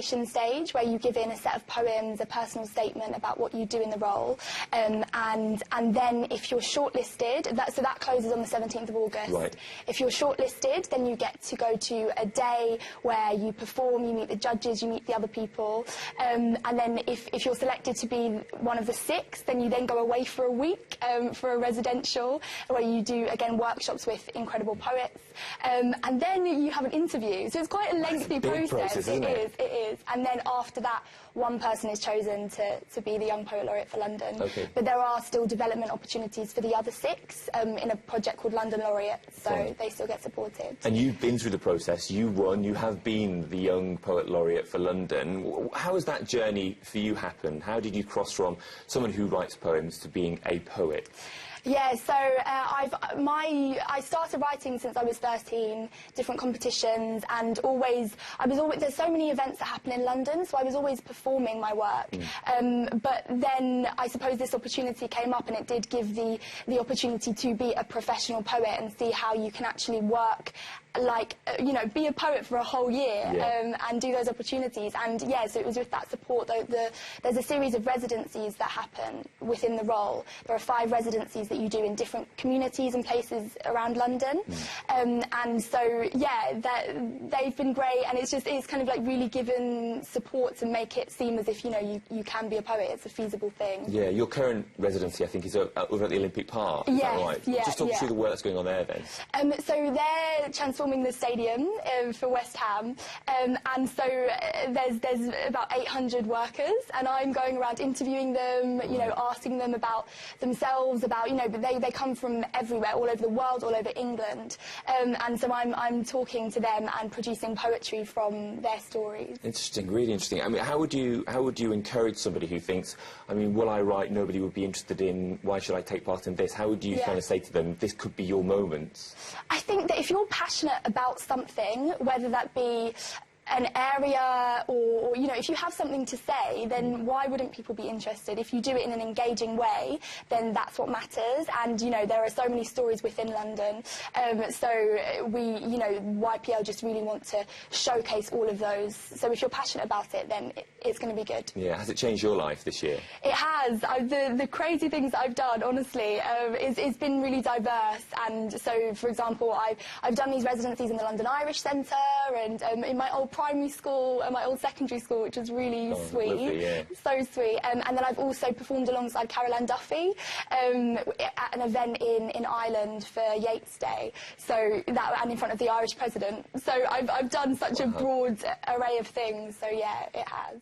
stage where you give in a set of poems, a personal statement about what you do in the role, and then if you're shortlisted, so that closes on the 17th of August. Right. If you're shortlisted, then you get to go to a day where you perform, you meet the judges, you meet the other people, and then if you're selected to be one of the 6, then you then go away for a week for a residential where you do, again, workshops with incredible poets, and then you have an interview. So it's quite a lengthy process. Isn't it? It is. And then after that, one person is chosen to be the Young Poet Laureate for London. Okay. But there are still development opportunities for the other 6 in a project called London Laureate, so Fine. they still get supported. And you've been through the process, you won, you have been the Young Poet Laureate for London. How has that journey for you happened? How did you cross from someone who writes poems to being a poet? Yeah, so I started writing since I was 13, different competitions, and there's so many events that happen in London, so I was always performing my work. But then I suppose this opportunity came up, and it did give the opportunity to be a professional poet and see how you can actually work, like, be a poet for a whole year, and do those opportunities. And yeah, so it was with that support. There's a series of residencies that happen within the role. There are 5 residencies that you do in different communities and places around London. And so, yeah, they've been great, and it's kind of like really given support to make it seem as if, you can be a poet. It's a feasible thing. Yeah, your current residency, I think, is over at the Olympic Park. Is that right? Yeah, just talk us through the work that's going on there, then. So they're transforming the stadium for West Ham, and so there's about 800 workers, and I'm going around interviewing them, asking them about themselves, about, but they come from everywhere, all over the world, all over England, and so I'm talking to them and producing poetry from their stories. Interesting, really interesting. I mean, how would you encourage somebody who thinks, I mean, will I write, nobody would be interested in, why should I take part in this? How would you kind of say to them, this could be your moment? I think that if you're passionate about something, whether that be an area or if you have something to say, then why wouldn't people be interested? If you do it in an engaging way, then that's what matters. And, there are so many stories within London. So YPL just really want to showcase all of those. So if you're passionate about it, then it's going to be good. Yeah. Has it changed your life this year? It has. The crazy things that I've done, honestly, it's been really diverse. And so, for example, I've done these residencies in the London Irish Centre and in my old primary school and my old secondary school, which was really sweet. Lovely, yeah. So sweet. And then I've also performed alongside Carol Ann Duffy at an event in Ireland for Yeats Day. So and in front of the Irish president. So I've done such a broad array of things. So yeah, it has.